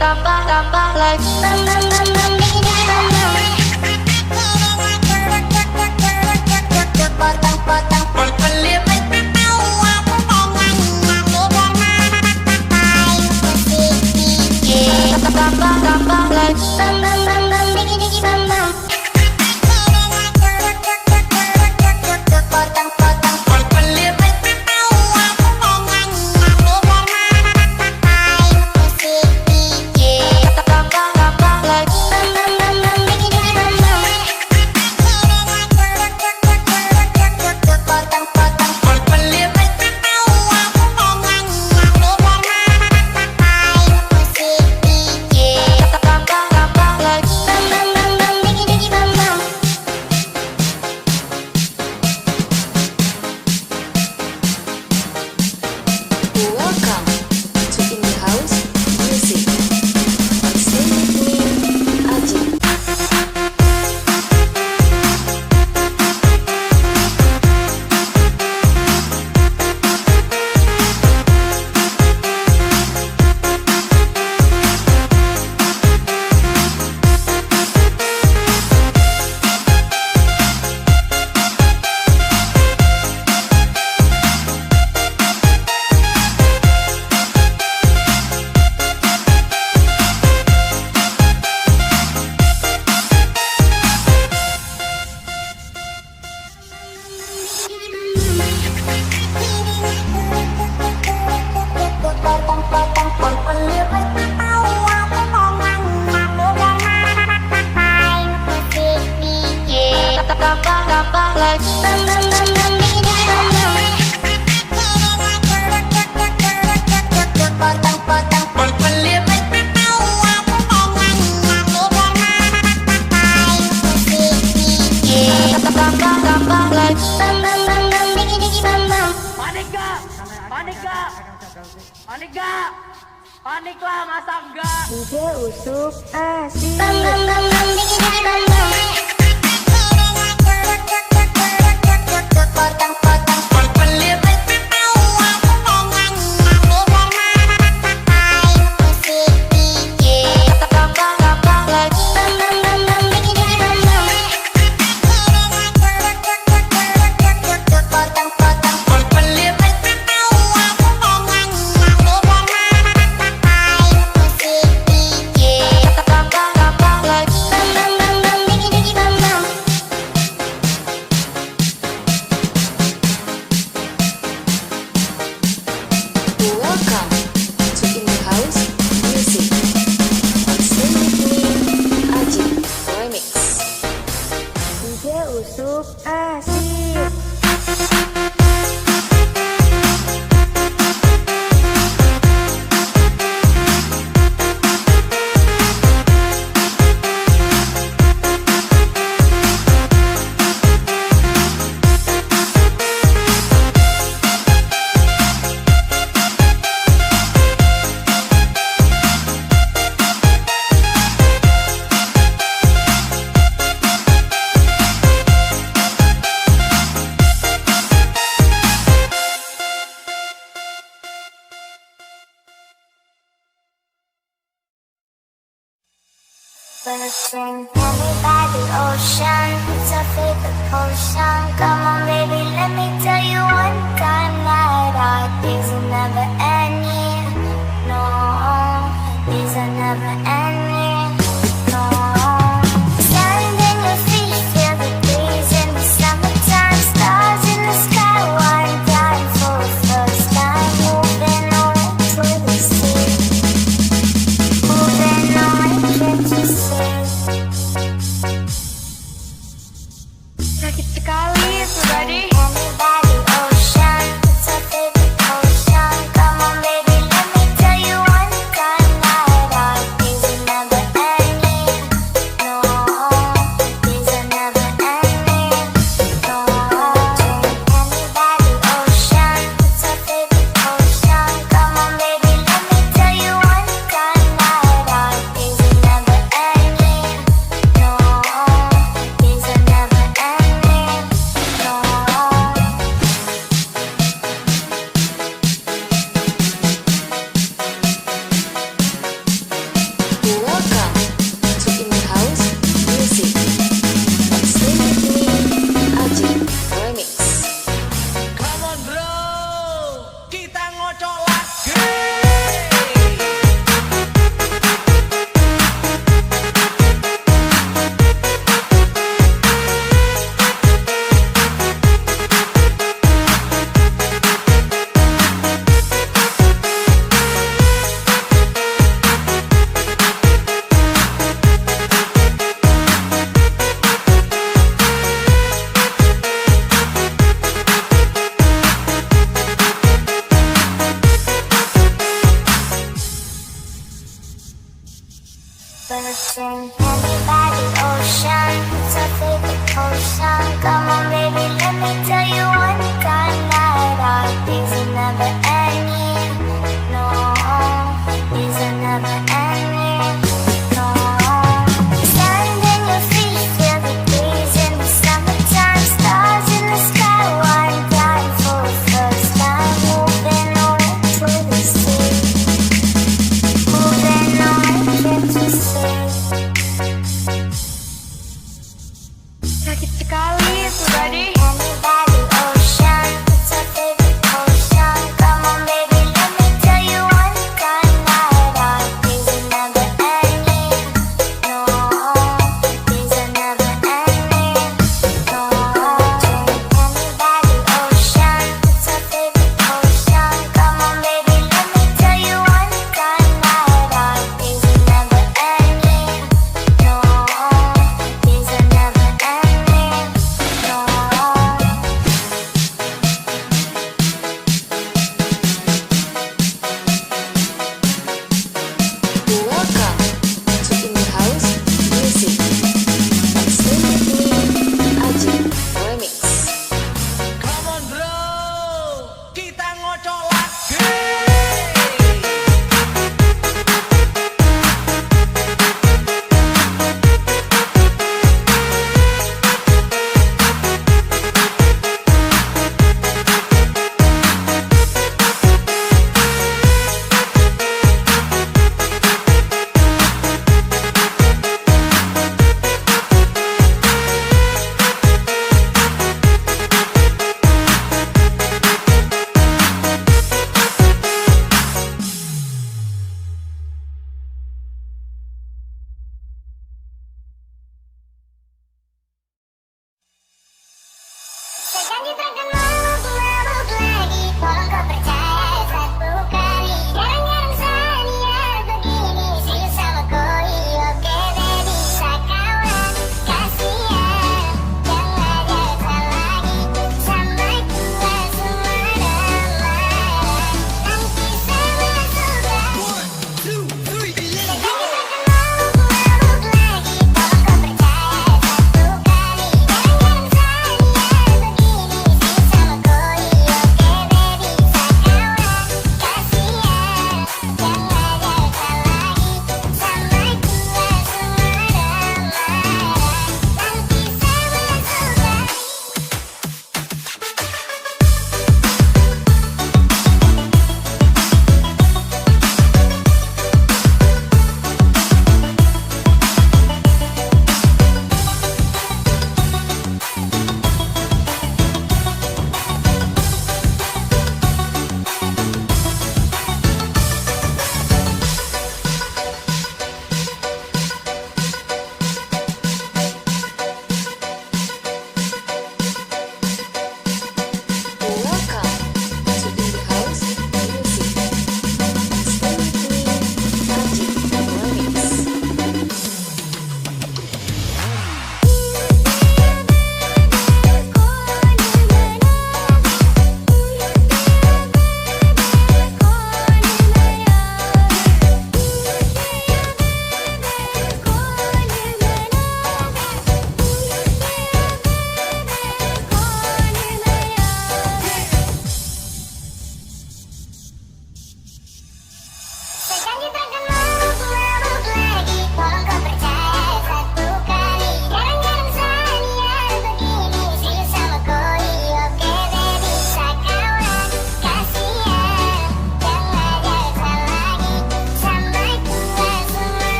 Tambah lagi. Tambah lagi. Tambah lagi. Tambah lagi. Panik nggak? Panik nggak? Panik nggak? Paniklah, masak nggak? Ide usuk asik. Usuk asik. Dancing heavy by the ocean, it's our favorite potion. Come on, baby, let me tell you one time that our days are never ending. No, these are never ending. No, sand in your feet, feel the breeze in the summertime. Stars in the sky, one time for the first time. Moving on to the sea, moving on, can't you see? Sakit sekali Everbody. Everybody ocean, it's our favorite potion. Come on baby, let me tell you one time that our days are never ocean, heavy by the ocean. It's our favorite potion. Come on, baby, let me tell you one time that our days are never ending. No, these are never ending. No, sand in your feet, feel the breeze in the summertime. Stars in the sky, one time for the first time. Moving on to the sea. Moving on, can't you see? Sakit sekali Everbody. Anybody, oh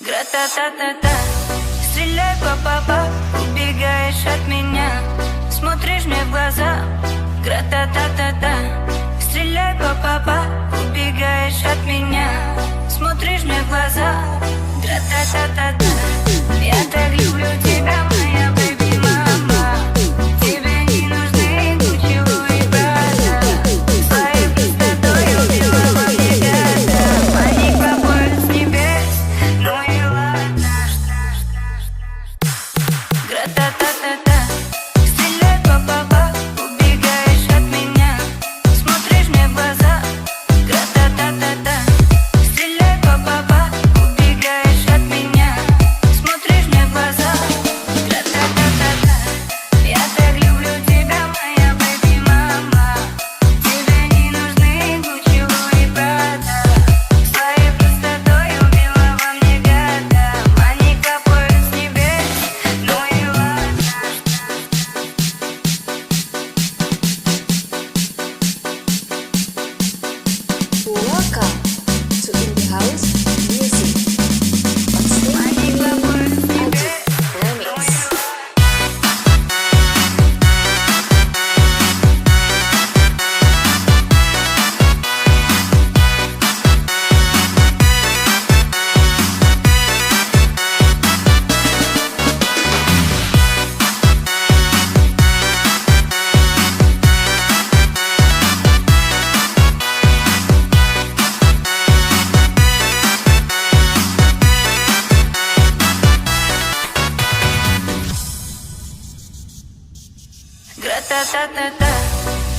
Грататата, стреляй по папа, убегаешь от меня, смотришь мне в глаза. Грататата, стреляй по папа, убегаешь от меня, смотришь мне в глаза. Грататата, я так люблю тебя, моя бэби мама. Тебе не нужны ключевые брата, своей простотой убила во мне года. Паник пропал с небес, ну и ладно. Грататата, стреляй по папа, убегаешь от меня, смотришь мне в глаза. Грататата, стреляй по папа, убегаешь от меня, смотришь мне в глаза. Грататата, я так люблю тебя, моя бэби мама. Тебе не нужны ключевые брата, своей простотой убила во мне года. Паник пропал с небес, ну и ладно. Welcome to In The House Music on Паник Stage пропал с небес, Remix. Грататата,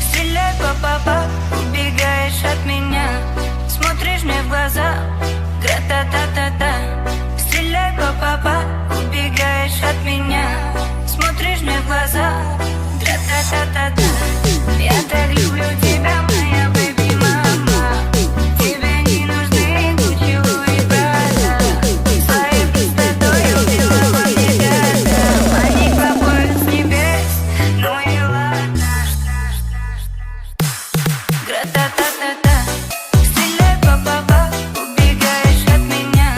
стреляй по папа, убегаешь от меня, смотришь мне в глаза. Грататата, стреляй по папа, убегаешь от меня, смотришь мне в глаза. Грататата, я так люблю тебя, моя бэби мама. Тебе не нужны ключевые брата, своей простотой убила во мне года. Паник пропал с небес, ну и ладно. Грататата, стреляй по папа, убегаешь от меня,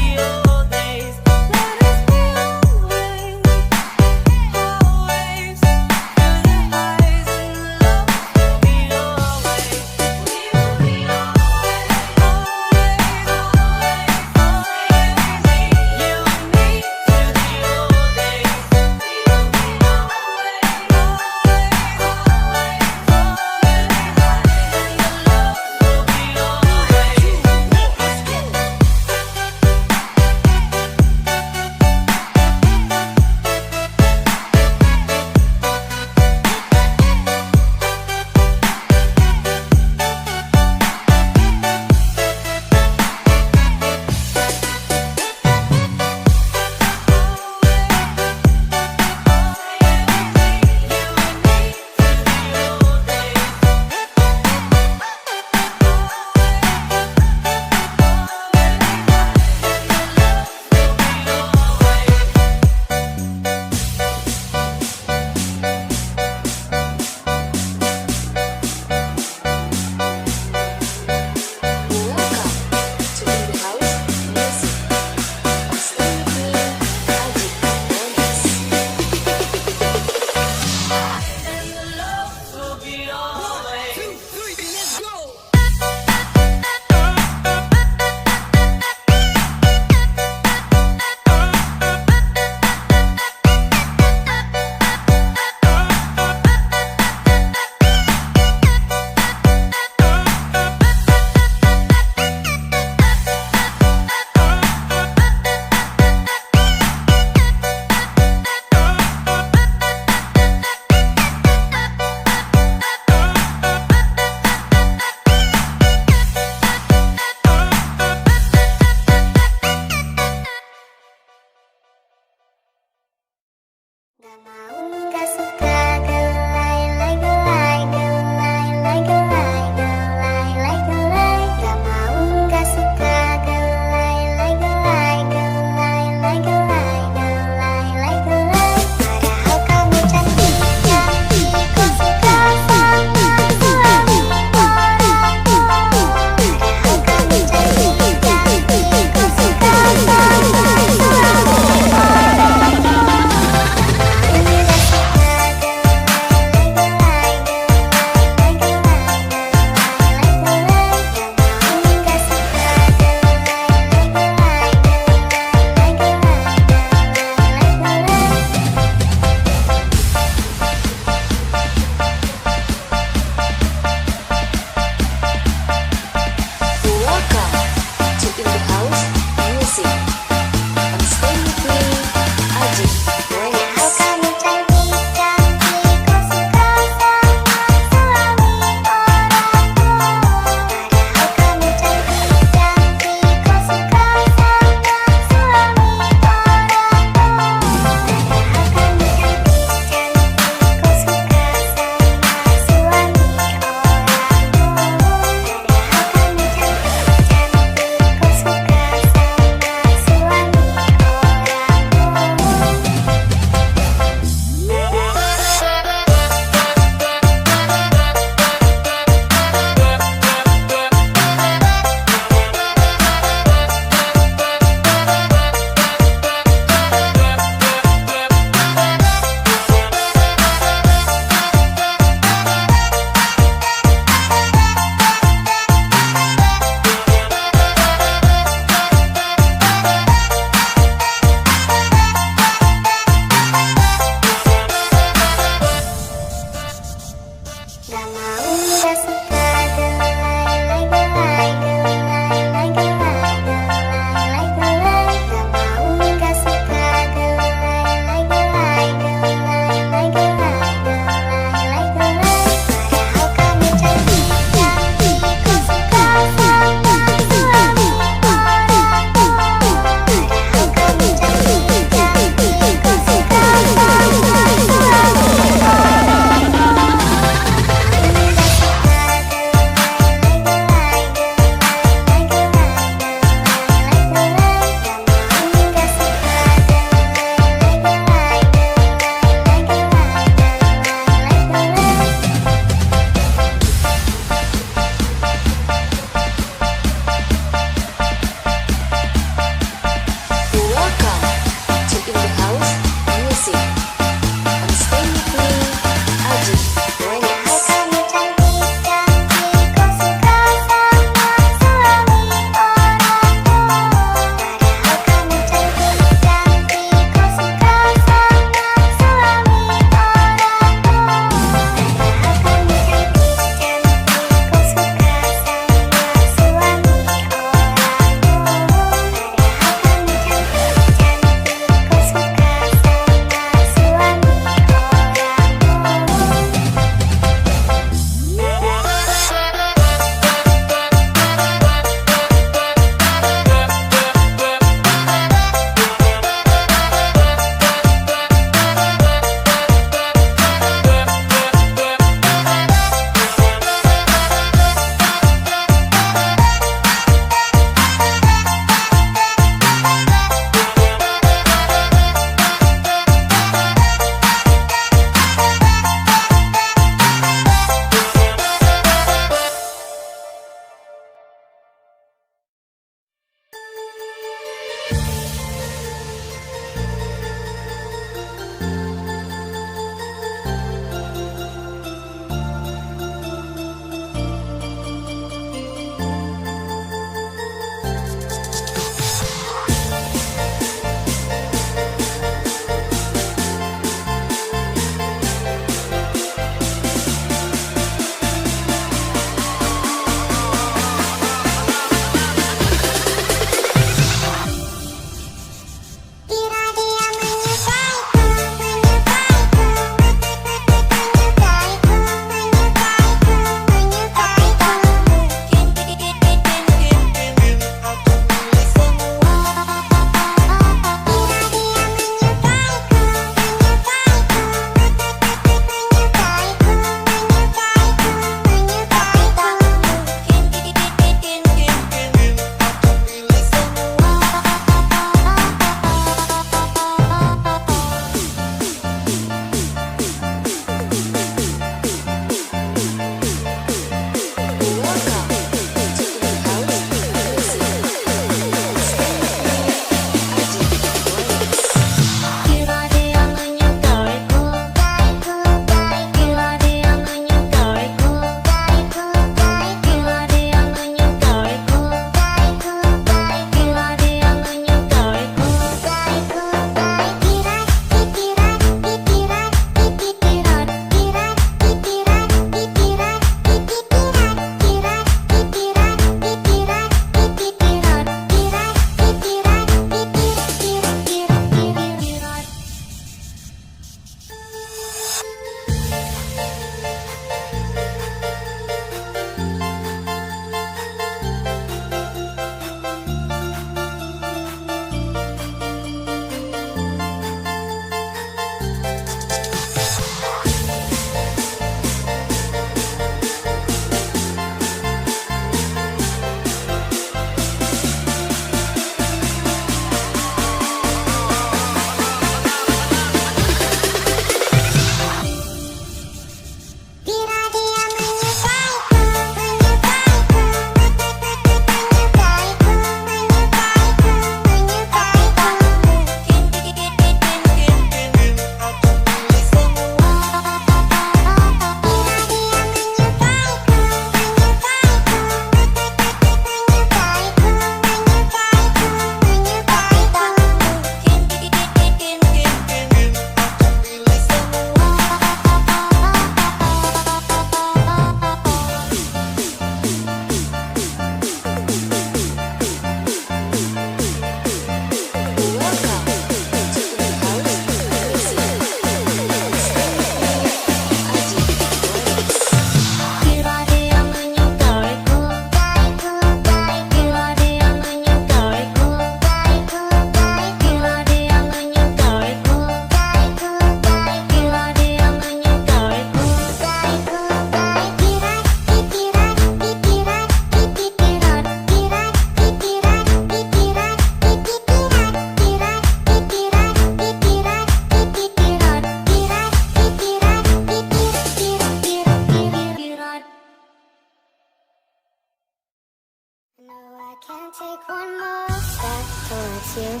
you,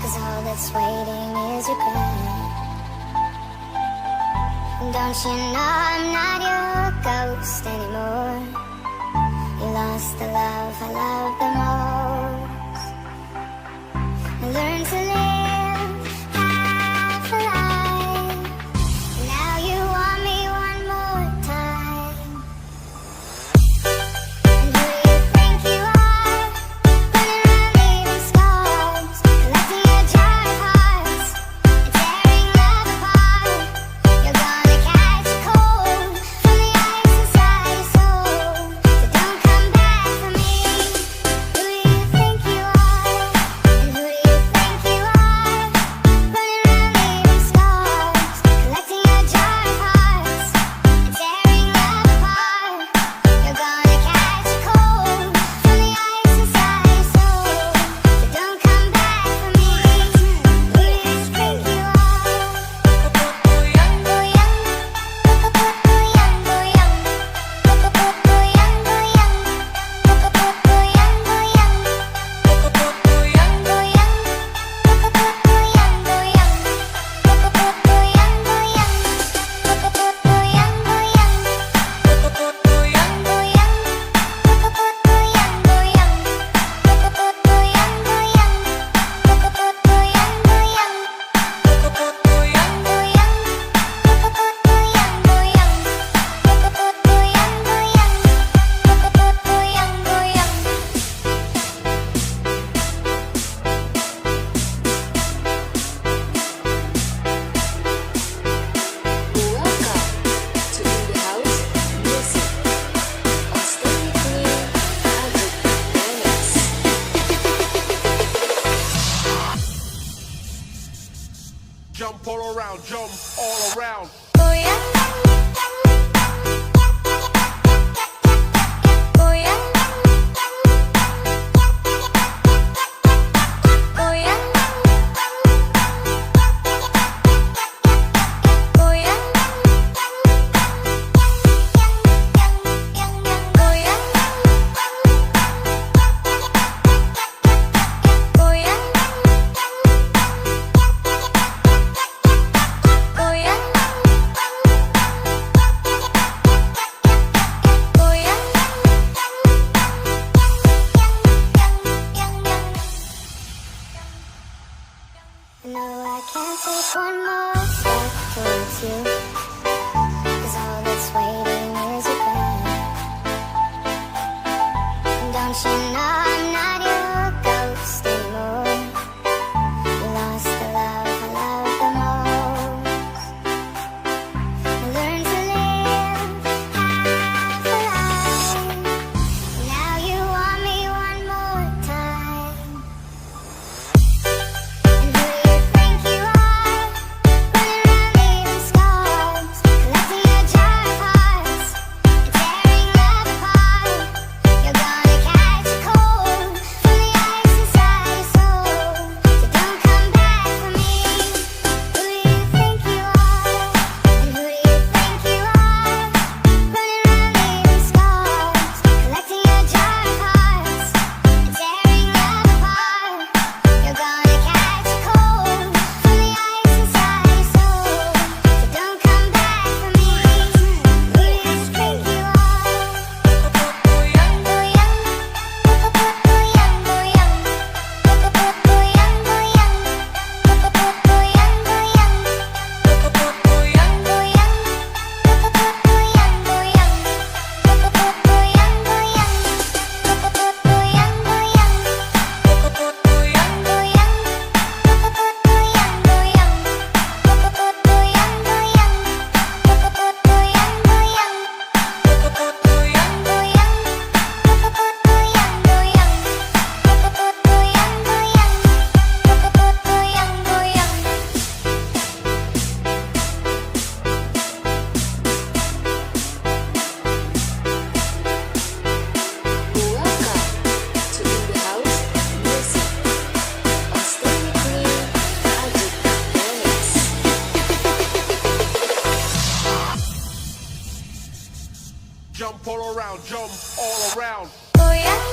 'cause all that's waiting is regret. Don't you know I'm not your ghost anymore? You lost the love I love the most. I learned to live half a life. Now you want me one more time. And who do you think you are? Running around leaving scars, collecting a jar of hearts and tearing love apart. You're gonna catch a cold from the ice inside your soul, so don't come back for me. Who do you think you are? And who do you think you are? Running around leaving scars, collecting a jar of hearts and tearing love apart. You're gonna catch a cold from the ice inside your soul, so don't come back for me. Who do you think you are? Welcome to In The House Music. Hosted with me, Remix. Jump all around, jump all around. No, I can't take one more step towards you, 'cause all that's waiting is regret. Don't you know I'm not your ghost anymore? You lost the love I love the most. I learned to live half a life. Now you want me one more time. And who do you think you are? Running around leaving scars, collecting a jar of hearts and tearing love apart. You're gonna catch a cold from the ice inside your soul, so don't come back for me. Who do you think you are? And who do you think you are? Running around leaving scars, collecting a jar of hearts and tearing love apart. You're gonna catch a cold from the ice inside your soul, so don't come back for me. Who do you think you are? Welcome to In The House Music. Hosted with me, Remix. Jump all around, jump all around. Oh yeah.